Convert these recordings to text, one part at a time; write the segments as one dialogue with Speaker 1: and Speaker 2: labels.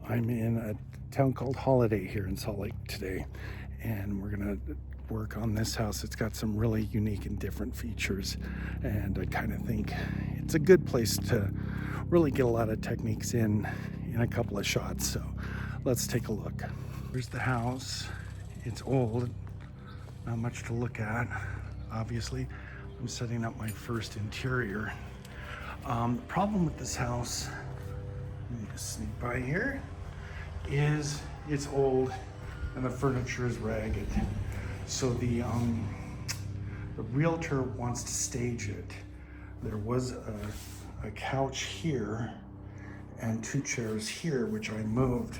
Speaker 1: I'm in a town called Holiday here in Salt Lake today, and we're gonna work on this house. It's got some really unique and different features, and I kind of think it's a good place to really get a lot of techniques in a couple of shots. So let's take a look. Here's the house. It's old, not much to look at, obviously. I'm setting up my first interior. The problem with this house, let me just sneak by here, is it's old and the furniture is ragged. So the realtor wants to stage it. There was a couch here and 2 chairs here, which I moved.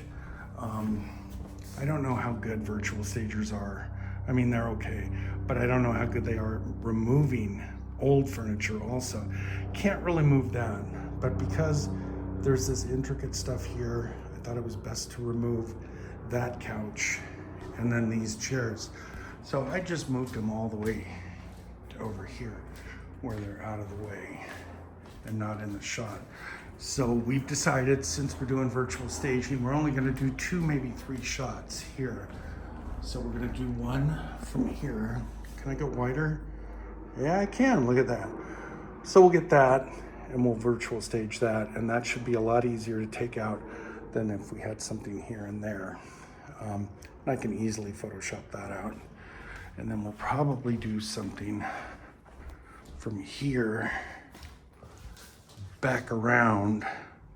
Speaker 1: I don't know how good virtual stagers are. I mean, they're okay, but I don't know how good they are removing old furniture also. Can't really move that, but because there's this intricate stuff here, I thought it was best to remove that couch and then these chairs. So I just moved them all the way to over here where they're out of the way and not in the shot. So we've decided, since we're doing virtual staging, we're only gonna do 2, maybe 3 shots here. So we're gonna do one from here. Can I go wider? Yeah, I can, look at that. So we'll get that and we'll virtual stage that, and that should be a lot easier to take out than if we had something here and there. And I can easily Photoshop that out. And then we'll probably do something from here back around,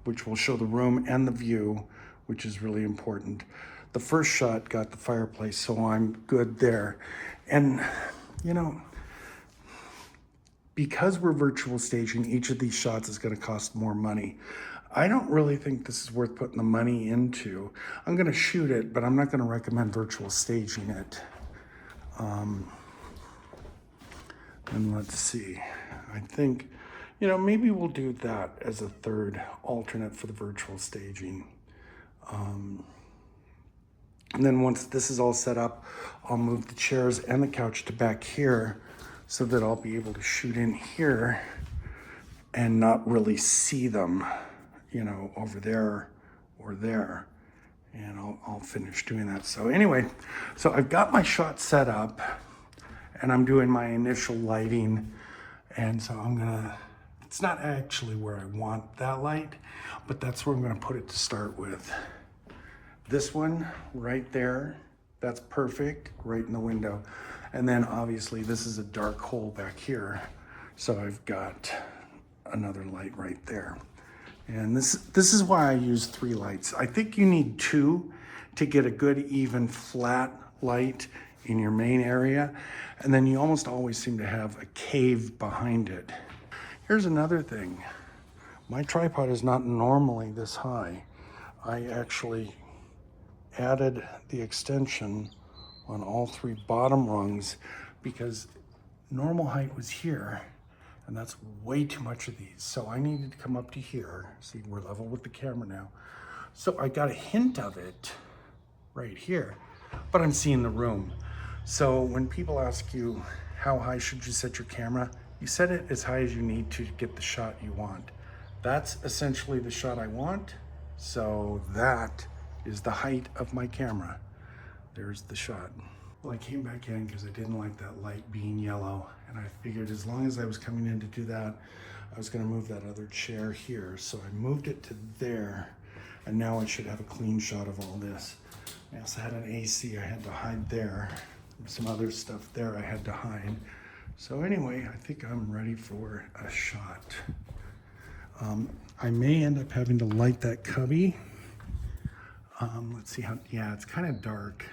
Speaker 1: which will show the room and the view, which is really important. The first shot got the fireplace, so I'm good there. And you know, because we're virtual staging, each of these shots is going to cost more money. I don't really think this is worth putting the money into. I'm going to shoot it, but I'm not going to recommend virtual staging it. And let's see, I think, maybe we'll do that as a third alternate for the virtual staging. And then once this is all set up, I'll move the chairs and the couch to back here so that I'll be able to shoot in here and not really see them, over there or there. And I'll finish doing that. So anyway, so I've got my shot set up and I'm doing my initial lighting. And so it's not actually where I want that light, but that's where I'm gonna put it to start with. This one right there, that's perfect, right in the window. And then obviously this is a dark hole back here. So I've got another light right there. And this is why I use 3 lights. I think you need 2 to get a good, even, flat light in your main area. And then you almost always seem to have a cave behind it. Here's another thing. My tripod is not normally this high. I actually added the extension on all 3 bottom rungs because normal height was here, and that's way too much of these. So I needed to come up to here. See, we're level with the camera now. So I got a hint of it right here, but I'm seeing the room. So when people ask you, how high should you set your camera? You set it as high as you need to get the shot you want. That's essentially the shot I want. So that is the height of my camera. There's the shot. Well, I came back in because I didn't like that light being yellow, and I figured as long as I was coming in to do that, I was going to move that other chair here. So I moved it to there, and now I should have a clean shot of all this. I also had an AC I had to hide there. Some other stuff there I had to hide. So anyway, I think I'm ready for a shot. I may end up having to light that cubby. Let's see how, yeah, it's kind of dark.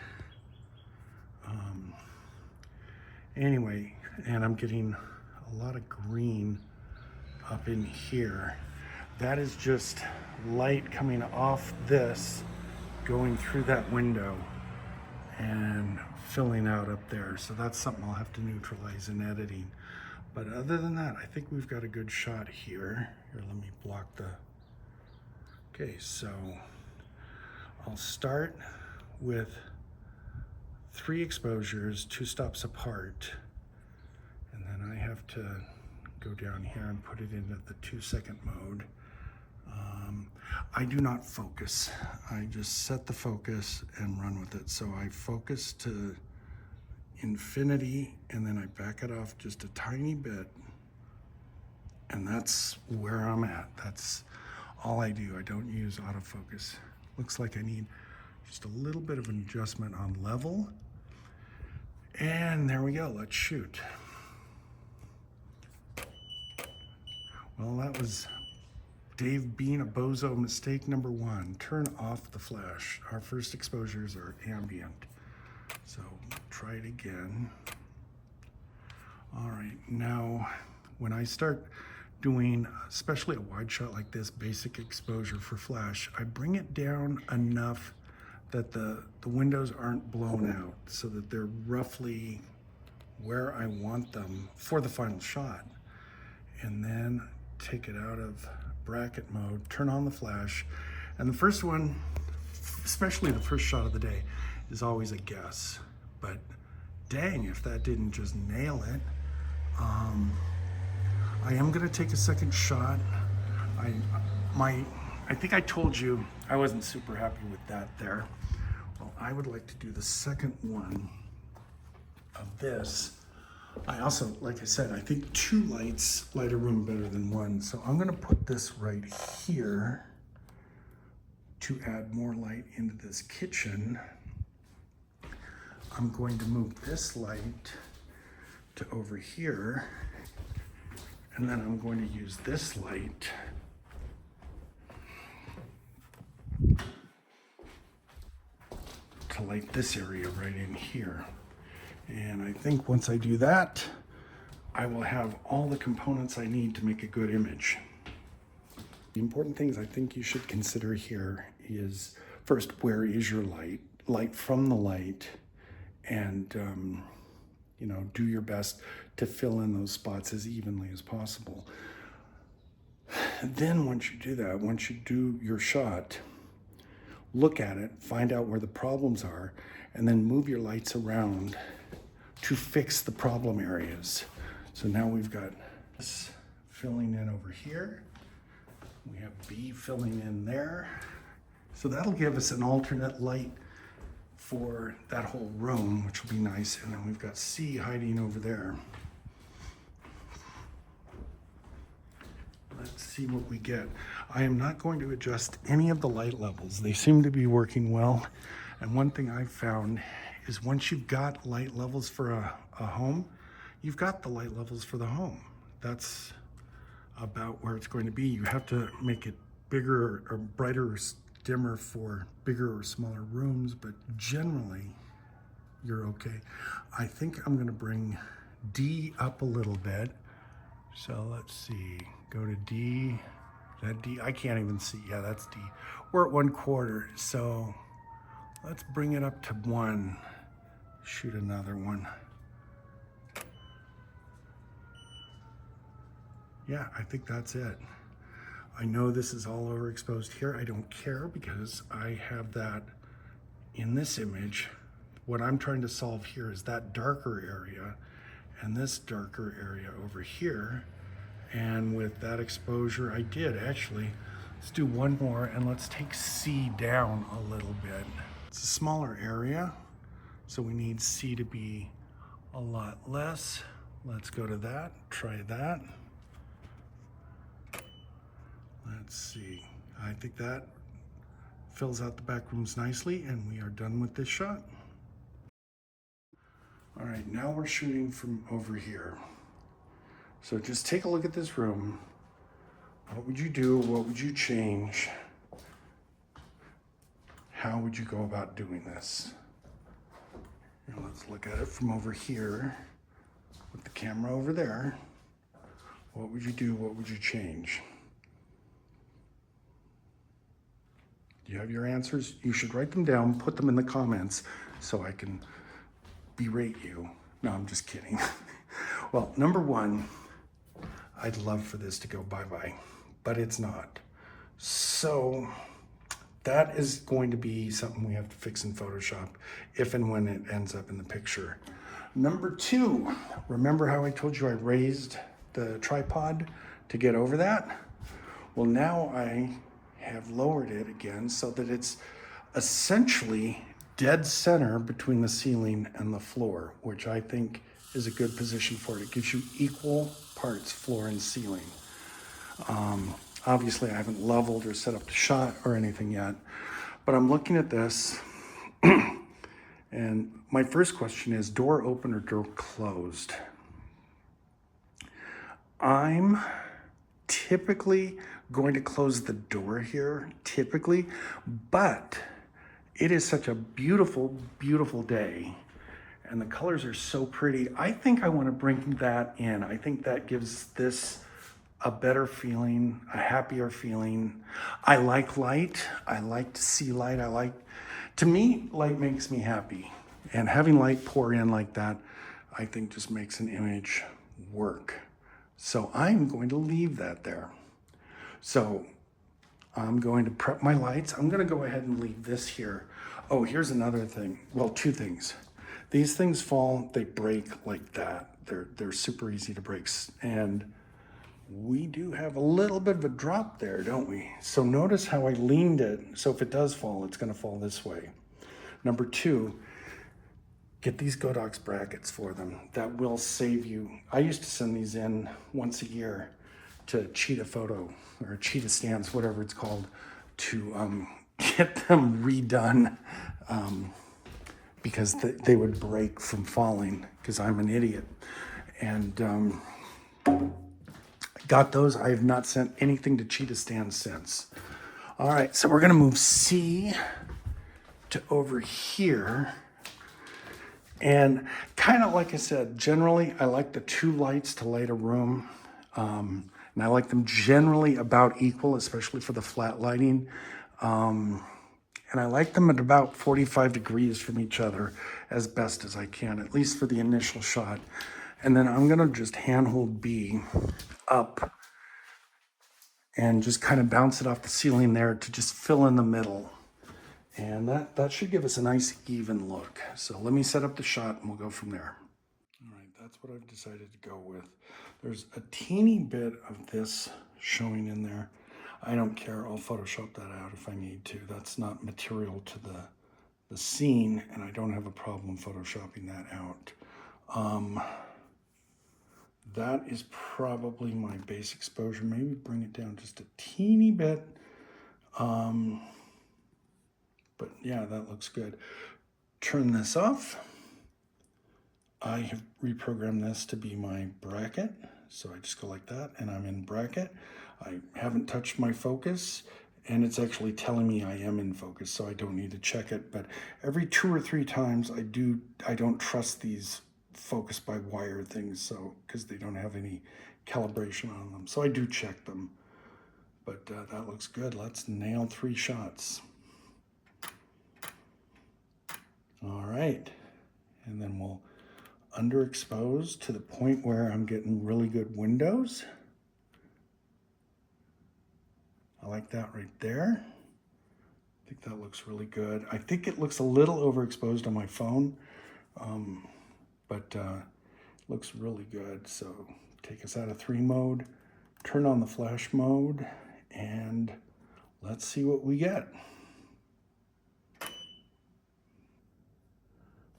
Speaker 1: Anyway, and I'm getting a lot of green up in here. That is just light coming off this, going through that window and filling out up there. So that's something I'll have to neutralize in editing. But other than that, I think we've got a good shot here. Here, let me block the, okay, so I'll start with 3 exposures, 2 stops apart. And then I have to go down here and put it into the 2-second mode. I do not focus. I just set the focus and run with it. So I focus to infinity and then I back it off just a tiny bit. And that's where I'm at. That's all I do. I don't use autofocus. Looks like I need just a little bit of an adjustment on level. And there we go, let's shoot. Well, that was Dave being a bozo mistake number one. Turn off the flash. Our first exposures are ambient. So try it again. All right, now when I start doing, especially a wide shot like this, basic exposure for flash, I bring it down enough that the windows aren't blown out so that they're roughly where I want them for the final shot. And then take it out of bracket mode, turn on the flash. And the first one, especially the first shot of the day, is always a guess. But dang, if that didn't just nail it. I am gonna take a second shot. I think I told you I wasn't super happy with that there. Well, I would like to do the second one of this. I also, like I said, I think 2 lights light a room better than 1. So I'm gonna put this right here to add more light into this kitchen. I'm going to move this light to over here. And then I'm going to use this light to light this area right in here. And I think once I do that, I will have all the components I need to make a good image. The important things I think you should consider here is, first, where is your light? Light from the light, and do your best to fill in those spots as evenly as possible. Then once you do that, once you do your shot, look at it, find out where the problems are, and then move your lights around to fix the problem areas. So now we've got this filling in over here. We have B filling in there. So that'll give us an alternate light for that whole room, which will be nice. And then we've got C hiding over there. Let's see what we get. I am not going to adjust any of the light levels. They seem to be working well. And one thing I've found is once you've got light levels for a home, you've got the light levels for the home. That's about where it's going to be. You have to make it bigger or brighter or dimmer for bigger or smaller rooms, but generally you're okay. I think I'm gonna bring D up a little bit. So let's see, go to D. Is that D? I can't even see. Yeah, that's D. We're at 1/4, so let's bring it up to 1. Shoot another one. Yeah, I think that's it. I know this is all overexposed here. I don't care because I have that in this image. What I'm trying to solve here is that darker area and this darker area over here. And with that exposure, I did actually. Let's do one more and let's take C down a little bit. It's a smaller area, so we need C to be a lot less. Let's go to that, try that. Let's see, I think that fills out the back rooms nicely and we are done with this shot. All right, now we're shooting from over here. So just take a look at this room. What would you do? What would you change? How would you go about doing this? Now let's look at it from over here with the camera over there. What would you do? What would you change? Do you have your answers? You should write them down, put them in the comments so I can berate you. No, I'm just kidding. Well, number one, I'd love for this to go bye-bye, but it's not. So that is going to be something we have to fix in Photoshop if and when it ends up in the picture. Number two, remember how I told you I raised the tripod to get over that? Well, now I have lowered it again so that it's essentially dead center between the ceiling and the floor, which I think is a good position for it. It gives you equal parts floor and ceiling. Obviously, I haven't leveled or set up the shot or anything yet, but I'm looking at this, and my first question is door open or door closed? I'm typically going to close the door here, typically, but it is such a beautiful, beautiful day, and the colors are so pretty. I think I want to bring that in. I think that gives this a better feeling, a happier feeling. I like light. I like to see light. To me, light makes me happy. And having light pour in like that, I think just makes an image work. So I'm going to leave that there. So I'm going to prep my lights. I'm going to go ahead and leave this here. Oh, here's another thing. Well, two things. These things fall, they break like that. They're super easy to break. And we do have a little bit of a drop there, don't we? So notice how I leaned it. So if it does fall, it's going to fall this way. Number two, get these Godox brackets for them. That will save you. I used to send these in once a year to Cheetah Photo or Cheetah Stance, whatever it's called, to get them redone because they would break from falling because I'm an idiot. And got those. I have not sent anything to Cheetah Stand since. All right, so we're gonna move C to over here. And kind of like I said, generally I like the two lights to light a room. And I like them generally about equal, especially for the flat lighting. And I like them at about 45 degrees from each other as best as I can, at least for the initial shot. And then I'm gonna just handhold B up and just kind of bounce it off the ceiling there to just fill in the middle. And that should give us a nice even look. So let me set up the shot and we'll go from there. All right, that's what I've decided to go with. There's a teeny bit of this showing in there. I don't care, I'll Photoshop that out if I need to. That's not material to the scene, and I don't have a problem Photoshopping that out. That is probably my base exposure. Maybe bring it down just a teeny bit. But yeah, that looks good. Turn this off. I have reprogrammed this to be my bracket. So I just go like that and I'm in bracket. I haven't touched my focus and it's actually telling me I am in focus, so I don't need to check it. But every 2 or 3 times I don't trust these focus by wire things, so because they don't have any calibration on them. So I do check them. But that looks good. Let's nail 3 shots. All right. And then we'll underexpose to the point where I'm getting really good windows. I like that right there. I think that looks really good. I think it looks a little overexposed on my phone, but looks really good. So take us out of 3 mode, turn on the flash mode, and let's see what we get.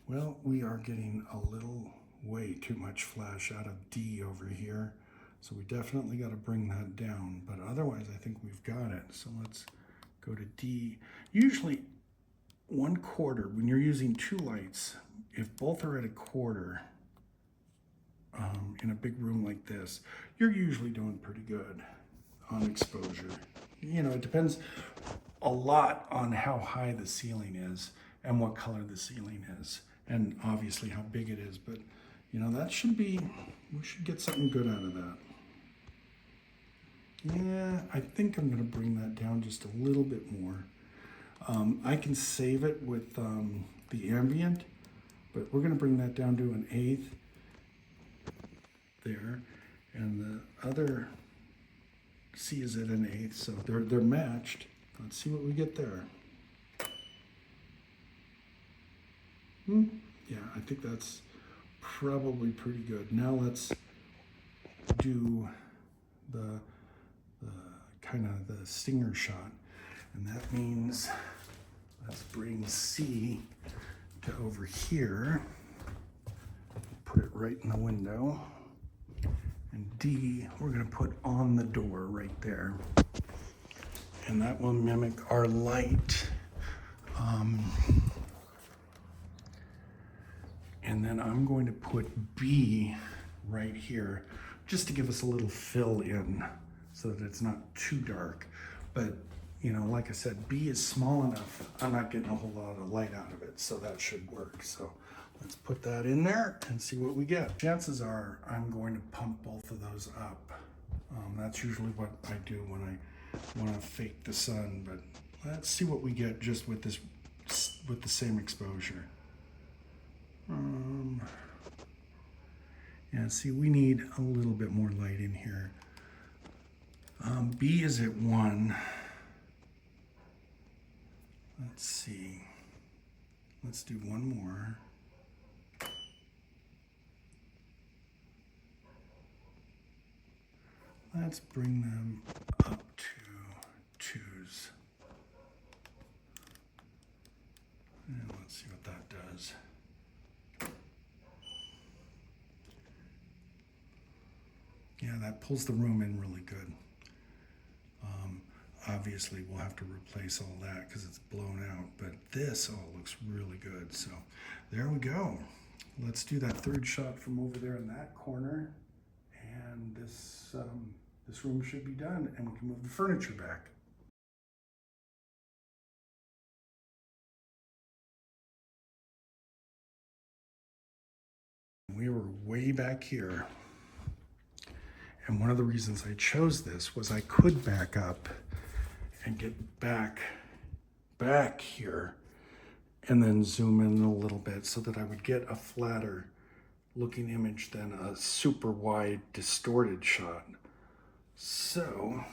Speaker 1: Well, we are getting a little way too much flash out of D over here. So we definitely got to bring that down, but otherwise I think we've got it. So let's go to D. Usually 1/4, when you're using 2 lights, if both are at a quarter in a big room like this, you're usually doing pretty good on exposure. You know, it depends a lot on how high the ceiling is and what color the ceiling is, and obviously how big it is, but you know, that should be, we should get something good out of that. Yeah, I think I'm gonna bring that down just a little bit more. I can save it with the ambient, but we're gonna bring that down to 1/8 there, and the other C is at 1/8, so they're matched. Let's see what we get there. Yeah, I think that's probably pretty good. Now let's do the kind of the stinger shot. And that means let's bring C to over here. Put it right in the window. And D, we're gonna put on the door right there. And that will mimic our light. And then I'm going to put B right here, just to give us a little fill in so that it's not too dark. But, you know, like I said, B is small enough. I'm not getting a whole lot of light out of it, so that should work. So let's put that in there and see what we get. Chances are I'm going to pump both of those up. That's usually what I do when I want to fake the sun, but let's see what we get just with this, with the same exposure. Yeah, see, we need a little bit more light in here. B is at 1. Let's see. Let's do one more. Let's bring them up to 2s. And let's see what that does. Yeah, that pulls the room in really good. Obviously, we'll have to replace all that because it's blown out, but this all looks really good. So there we go. Let's do that third shot from over there in that corner. And this room should be done, and we can move the furniture back. We were way back here. And one of the reasons I chose this was I could back up and get back here and then zoom in a little bit so that I would get a flatter looking image than a super wide distorted shot. So,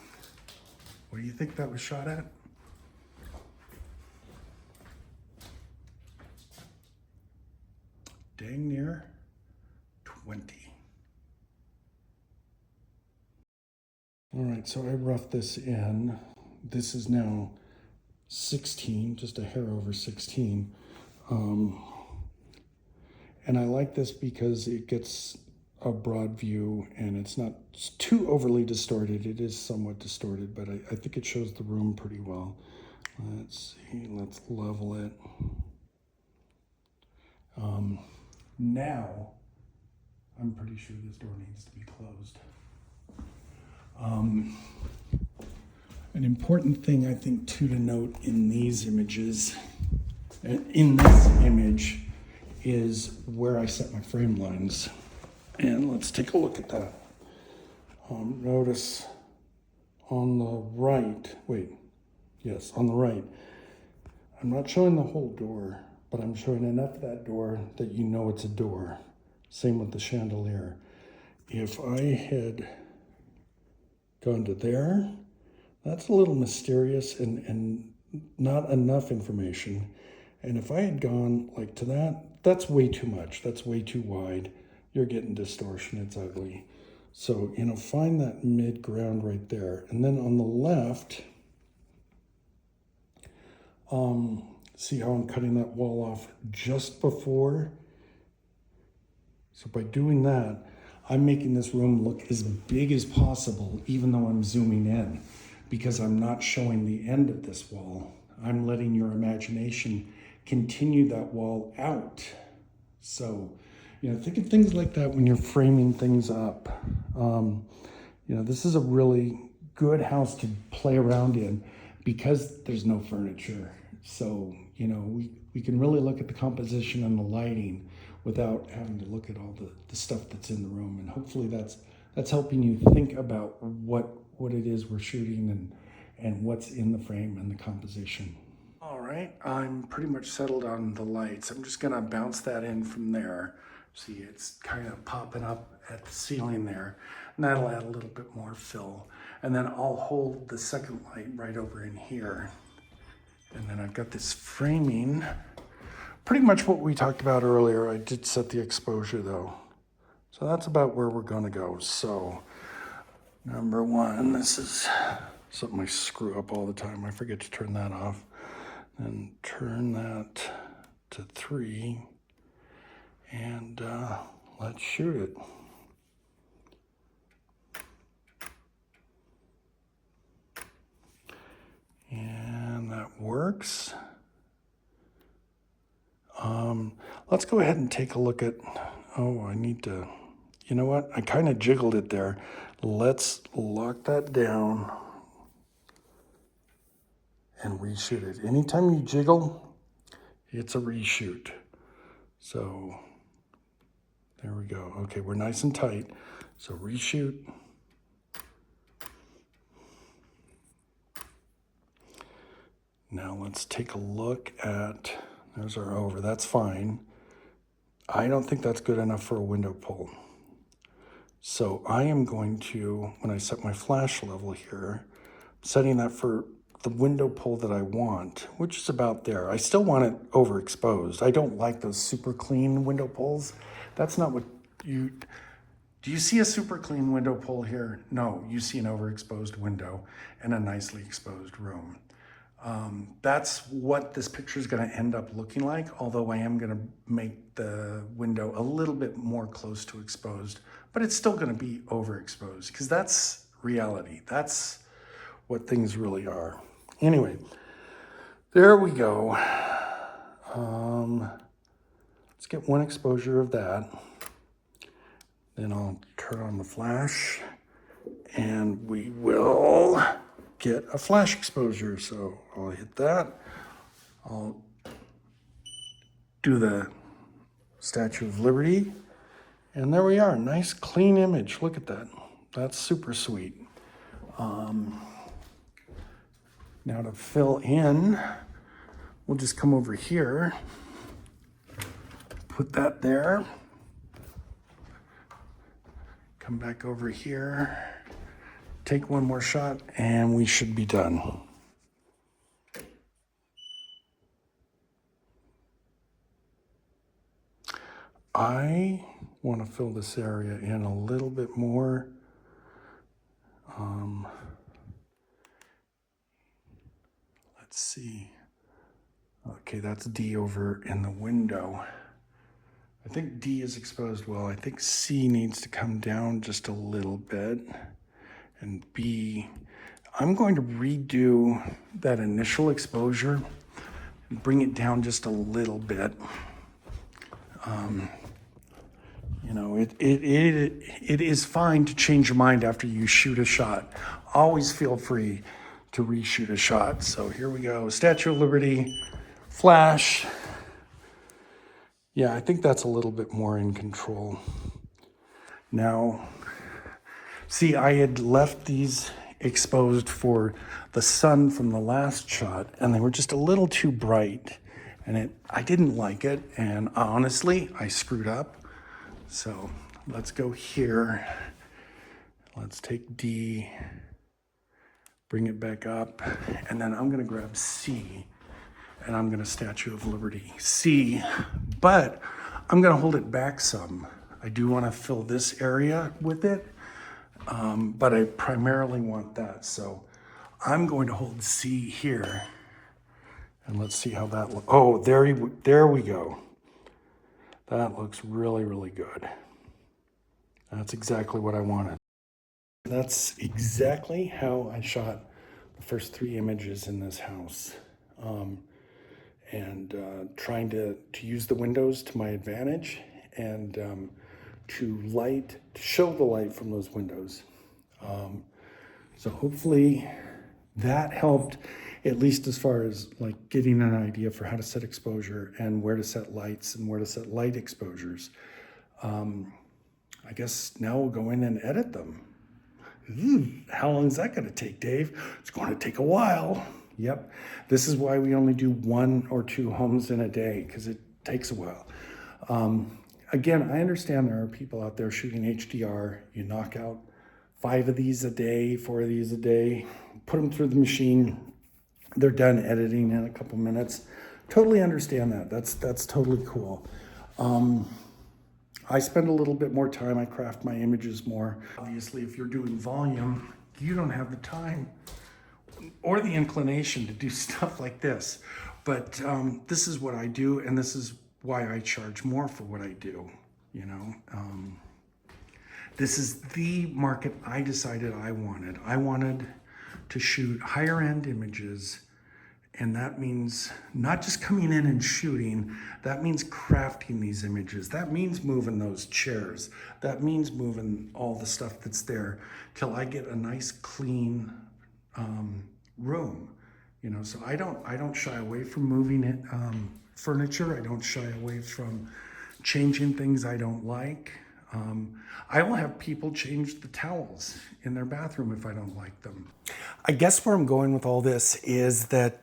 Speaker 1: what do you think that was shot at? Dang near 20. All right, so I roughed this in. This is now 16, just a hair over 16. And I like this because it gets a broad view and it's not too overly distorted. It is somewhat distorted, but I think it shows the room pretty well. Let's see, let's level it. Now, I'm pretty sure this door needs to be closed. An important thing I think too to note in these images, in this image, is where I set my frame lines. And let's take a look at that. Notice on the right, on the right, I'm not showing the whole door, but I'm showing enough of that door that you know it's a door. Same with the chandelier. If I had gone to there, that's a little mysterious and not enough information. And if I had gone like to that, that's way too much. That's way too wide. You're getting distortion, it's ugly. So, you know, find that mid ground right there. And then on the left, see how I'm cutting that wall off just before? So by doing that, I'm making this room look as big as possible, even though I'm zooming in, because I'm not showing the end of this wall. I'm letting your imagination continue that wall out. So, you know, think of things like that when you're framing things up. You know, this is a really good house to play around in because there's no furniture. So, you know, we can really look at the composition and the lighting without having to look at all the stuff that's in the room. And hopefully that's helping you think about what it is we're shooting and what's in the frame and the composition. All right, I'm pretty much settled on the lights. I'm just gonna bounce that in from there. See, it's kind of popping up at the ceiling there. And that'll add a little bit more fill. And then I'll hold the second light right over in here. And then I've got this framing. Pretty much what we talked about earlier. I did set the exposure though. So that's about where we're gonna go. So number one, this is something I screw up all the time. I forget to turn that off. Then turn that to 3, and let's shoot it. And that works. Let's go ahead and take a look at, oh, I need to, you know what? I kind of jiggled it there. Let's lock that down and reshoot it. Anytime you jiggle, it's a reshoot. So there we go. Okay, we're nice and tight. So reshoot. Now let's take a look at, there's our over, that's fine. I don't think that's good enough for a window pull. So I am going to, when I set my flash level here, setting that for the window pull that I want, which is about there. I still want it overexposed. I don't like those super clean window pulls. That's not what you, do you see a super clean window pull here? No, you see an overexposed window and a nicely exposed room. That's what this picture is going to end up looking like, although I am going to make the window a little bit more close to exposed, but it's still going to be overexposed because that's reality. That's what things really are. Anyway, there we go. Let's get one exposure of that. Then I'll turn on the flash and we will get a flash exposure. So I'll hit that. I'll do the Statue of Liberty. And there we are, nice clean image. Look at that. That's super sweet. Now to fill in, we'll just come over here, put that there, come back over here, take one more shot, and we should be done. I want to fill this area in a little bit more. Let's see. Okay, that's D over in the window. I think D is exposed well. I think C needs to come down just a little bit. And B, I'm going to redo that initial exposure and bring it down just a little bit. You know, it is fine to change your mind after you shoot a shot. Always feel free to reshoot a shot. So here we go, Statue of Liberty, flash. Yeah, I think that's a little bit more in control. Now, see, I had left these exposed for the sun from the last shot, and they were just a little too bright, and I didn't like it, and honestly, I screwed up. So let's go here. Let's take D, bring it back up, and then I'm gonna grab C, and I'm gonna Statue of Liberty C, but I'm gonna hold it back some. I do wanna fill this area with it, but I primarily want that. So I'm going to hold C here, and let's see how that looks. Oh, there we go. That looks really, really good. That's exactly what I wanted. That's exactly how I shot the first 3 images in this house. Trying to use the windows to my advantage and to show the light from those windows. So hopefully that helped, at least as far as like getting an idea for how to set exposure and where to set lights and where to set light exposures. I guess now we'll go in and edit them. How long is that going to take, Dave? It's going to take a while. Yep. This is why we only do 1 or 2 homes in a day, because it takes a while. Again, I understand there are people out there shooting HDR. You knock out 5 of these a day, 4 of these a day, put them through the machine. They're done editing in a couple minutes. Totally understand that. That's totally cool. I spend a little bit more time. I craft my images more. Obviously, if you're doing volume, you don't have the time or the inclination to do stuff like this. But this is what I do, and this is why I charge more for what I do. You know, this is the market I decided I wanted. I wanted to shoot higher end images, and that means not just coming in and shooting, that means crafting these images. That means moving those chairs. That means moving all the stuff that's there till I get a nice clean room. You know, so I don't shy away from moving it, furniture. I don't shy away from changing things I don't like. I will have people change the towels in their bathroom if I don't like them. I guess where I'm going with all this is that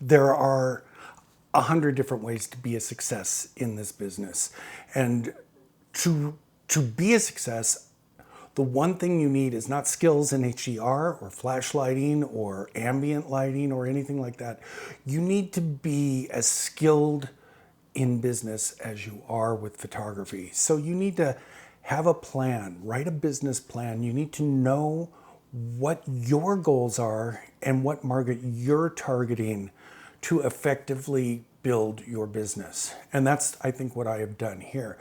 Speaker 1: there are 100 different ways to be a success in this business. And to be a success, the one thing you need is not skills in HDR or flash lighting or ambient lighting or anything like that. You need to be as skilled in business as you are with photography. So you need to have a plan, write a business plan. You need to know what your goals are and what market you're targeting to effectively build your business. And that's, I think, what I have done here.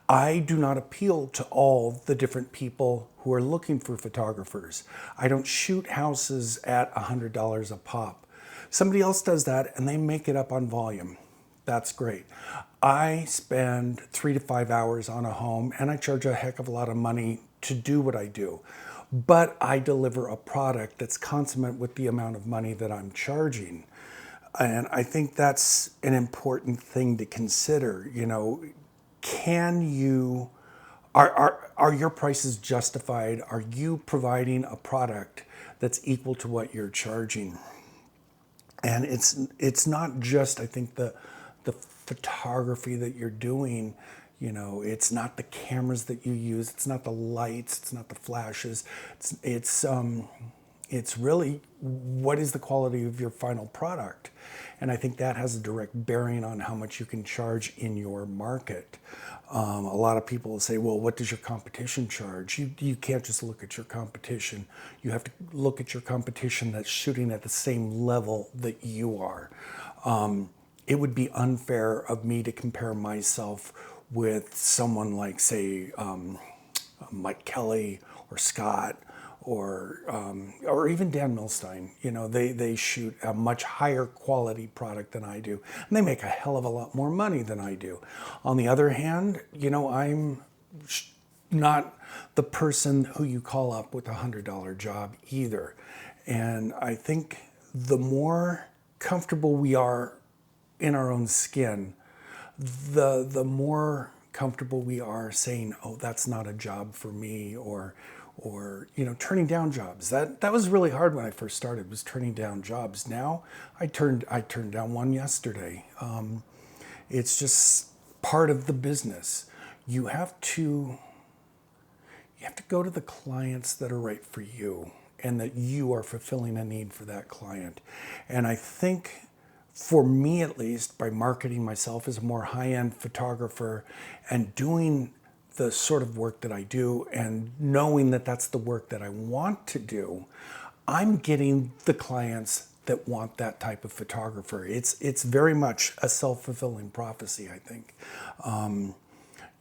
Speaker 1: I do not appeal to all the different people who are looking for photographers. I don't shoot houses at $100 a pop. Somebody else does that and they make it up on volume. That's great. I spend 3 to 5 hours on a home and I charge a heck of a lot of money to do what I do. But I deliver a product that's consummate with the amount of money that I'm charging. And I think that's an important thing to consider. You know, are your prices justified? Are you providing a product that's equal to what you're charging? And it's not just, I think, the photography that you're doing. You know, it's not the cameras that you use. It's not the lights. It's not the flashes. It's really what is the quality of your final product. And I think that has a direct bearing on how much you can charge in your market. A lot of people will say, well, what does your competition charge? You can't just look at your competition. You have to look at your competition that's shooting at the same level that you are. It would be unfair of me to compare myself with someone like, say, Mike Kelly or Scott or even Dan Milstein. You know, they shoot a much higher quality product than I do, and they make a hell of a lot more money than I do. On the other hand, you know, I'm not the person who you call up with a $100 job either. And I think the more comfortable we are in our own skin, the more comfortable we are saying, oh, that's not a job for me, or you know, turning down jobs. That was really hard when I first started, was turning down jobs. Now I turned down one yesterday. It's just part of the business. You have to go to the clients that are right for you and that you are fulfilling a need for that client. And I think, for me at least, by marketing myself as a more high-end photographer and doing the sort of work that I do and knowing that that's the work that I want to do, I'm getting the clients that want that type of photographer. It's very much a self-fulfilling prophecy, I think.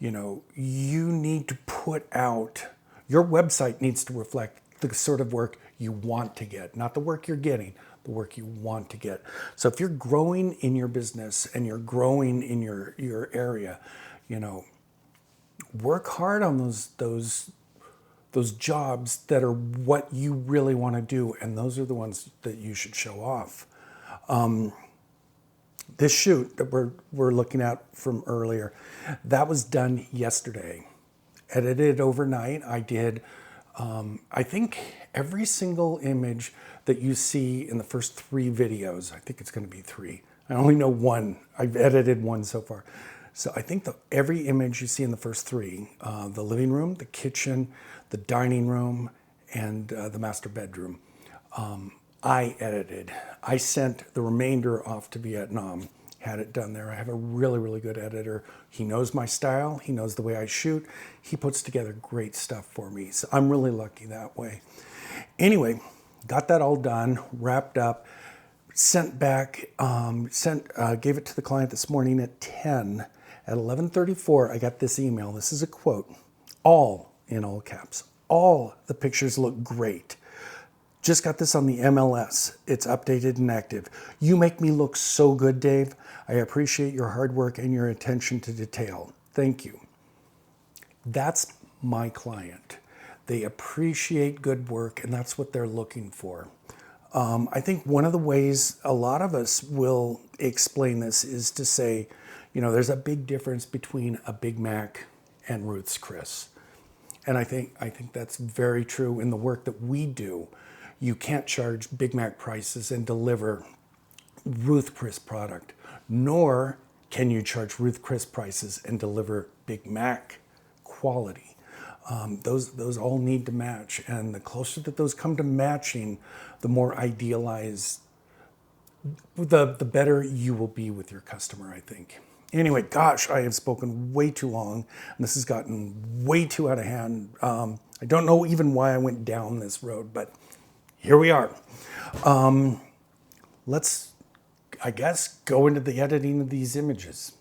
Speaker 1: You know, you need to put out, your website needs to reflect the sort of work you want to get, not the work you're getting, the work you want to get. So if you're growing in your business and you're growing in your area, you know, work hard on those jobs that are what you really want to do, and those are the ones that you should show off. This shoot that we're looking at from earlier, that was done yesterday. Edited overnight. I did, I think, every single image that you see in the first 3 videos. I think it's going to be 3. I only know 1. I've edited 1 so far. So I think every image you see in the first 3, the living room, the kitchen, the dining room, and the master bedroom, I edited. I sent the remainder off to Vietnam, had it done there. I have a really, really good editor. He knows my style. He knows the way I shoot. He puts together great stuff for me. So I'm really lucky that way. Anyway,
Speaker 2: Got that all done, wrapped up, sent back, gave it to the client this morning at 10. At 11:34, I got this email. This is a quote. All, in all caps, all the pictures look great. Just got this on the MLS. It's updated and active. You make me look so good, Dave. I appreciate your hard work and your attention to detail. Thank you. That's my client. They appreciate good work, and that's what they're looking for. I think one of the ways a lot of us will explain this is to say, there's a big difference between a Big Mac and Ruth's Chris. And I think that's very true in the work that we do. You can't charge Big Mac prices and deliver Ruth Chris product, nor can you charge Ruth Chris prices and deliver Big Mac quality. Those all need to match, and the closer that those come to matching, the more idealized, the better you will be with your customer, I think. Anyway, gosh, I have spoken way too long, and this has gotten way too out of hand. I don't know even why I went down this road, but here we are. Let's, I guess, go into the editing of these images.